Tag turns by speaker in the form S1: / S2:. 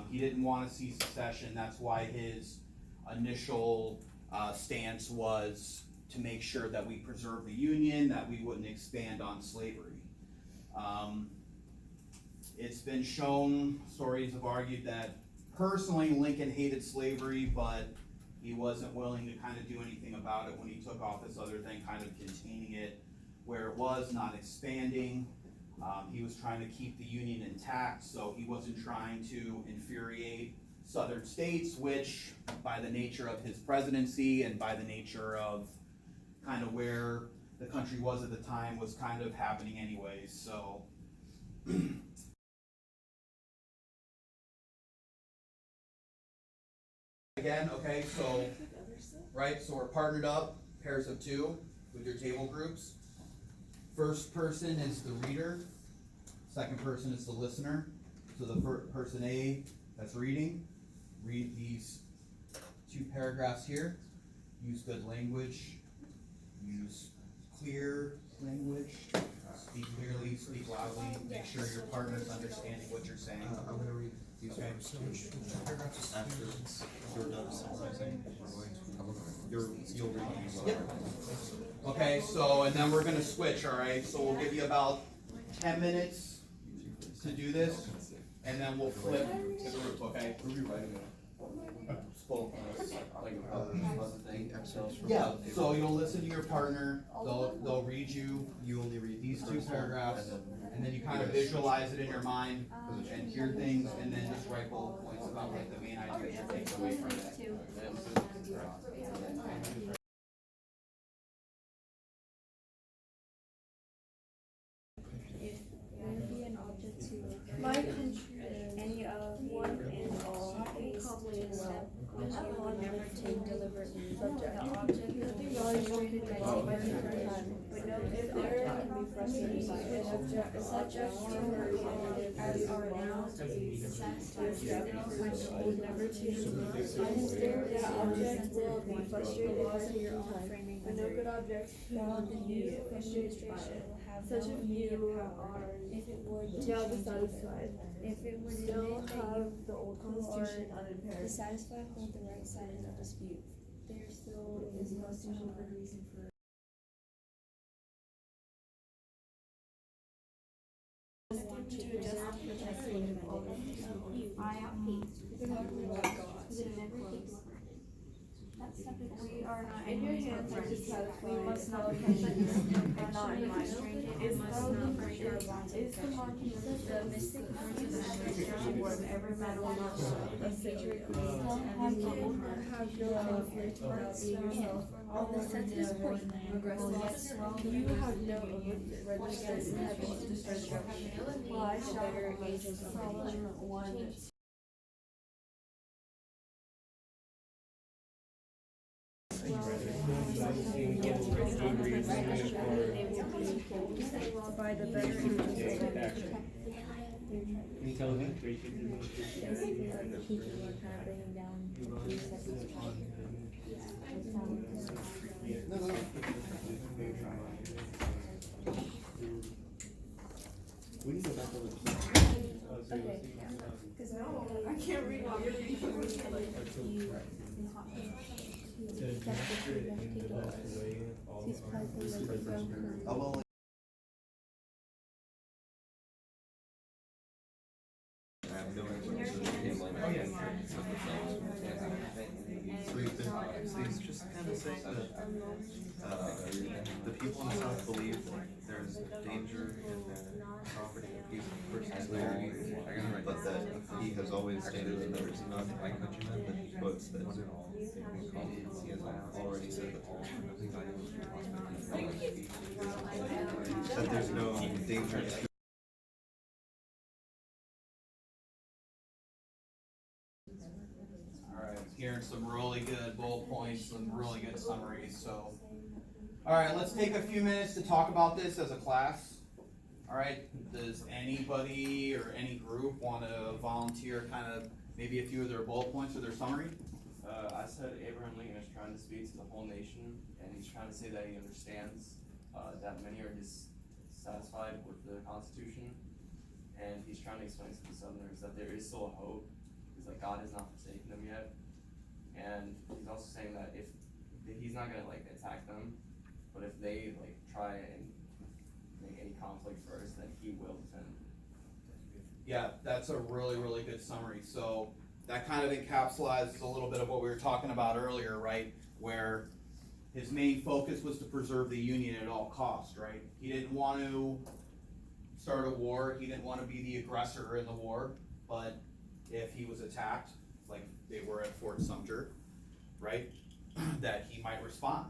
S1: He didn't want to see secession. That's why his initial stance was to make sure that we preserve the Union, that we wouldn't expand on slavery. It's been shown, stories have argued that personally Lincoln hated slavery, but he wasn't willing to kind of do anything about it when he took office other than kind of containing it where it was, not expanding. He was trying to keep the Union intact, so he wasn't trying to infuriate southern states, which by the nature of his presidency and by the nature of kind of where the country was at the time was kind of happening anyways, so. Again, okay, so, right, so we're partnered up, pairs of two, with your table groups. First person is the reader, second person is the listener. So the person A that's reading, read these two paragraphs here. Use good language, use clear language, speak clearly, speak loudly, make sure your partner's understanding what you're saying.
S2: I'm going to read these
S1: Okay.
S2: after you're done summarizing. You'll read these.
S1: Yep. Okay, so, and then we're gonna switch, all right? So we'll give you about 10 minutes to do this, and then we'll flip the group, okay? Yeah, so you'll listen to your partner, they'll read you,
S2: You only read
S1: these two paragraphs, and then you kind of visualize it in your mind, and hear things, and then just write bullet points about like the main ideas you're taking away from it.
S3: My country, any of one and all, incomplete step, which I will never take deliberately. Subject, the object will be frustrated by but no, if there can be frustrated by an object, a subject as are now to be which will never change. Instead, the object will be frustrated by your own time, but no good object can be frustrated by it. Such a view
S4: If it were
S3: shall be satisfied.
S4: If it were
S3: Still
S4: to
S3: have the old constitution
S4: to
S3: unimpaired.
S4: satisfy hold the right side in the dispute, there still is no good reason for want to preserve, protect, and defend it. I am we are not
S3: In your
S4: enemies but
S3: hands are
S4: friends.
S3: dissatisfied.
S4: We must not catch and not in mind.
S3: Is
S4: It must not break our
S3: the
S4: bonds of
S3: is the
S4: affection.
S3: monument
S4: The mystic words of understanding word every man will not show.
S3: a failure?
S4: And
S3: You
S4: humble
S3: can
S4: heart.
S3: have your own faith without being yourself.
S4: On the census point,
S3: You have no registered in heaven to destruction. Why shall Psalm 1 by the better
S2: Can you tell me? No. We need to go back over the
S3: Okay.
S4: Because no, I can't read while you're reading.
S2: I'll only. Please just kind of say that the people in the South believe that there's danger in their property if he's personally there, but that he has always stated that there's none like countrymen that he quotes that he has already said that there's no danger to.
S1: Alright, hearing some really good bullet points, some really good summaries, so. Alright, let's take a few minutes to talk about this as a class. Alright, does anybody or any group wanna volunteer kind of maybe a few of their bullet points or their summary?
S5: I said Abraham Lincoln is trying to speak to the whole nation, and he's trying to say that he understands that many are dissatisfied with the Constitution, and he's trying to explain to the Southerners that there is still a hope, because like God has not forsaken them yet. And he's also saying that if he's not gonna like attack them, but if they like try and make any conflict first, then he will defend.
S1: Yeah, that's a really, really good summary. So that kind of encapsulates a little bit of what we were talking about earlier, right? Where his main focus was to preserve the Union at all costs, right? He didn't want to start a war, he didn't want to be the aggressor in the war, but if he was attacked, like they were at Fort Sumter, right, that he might respond.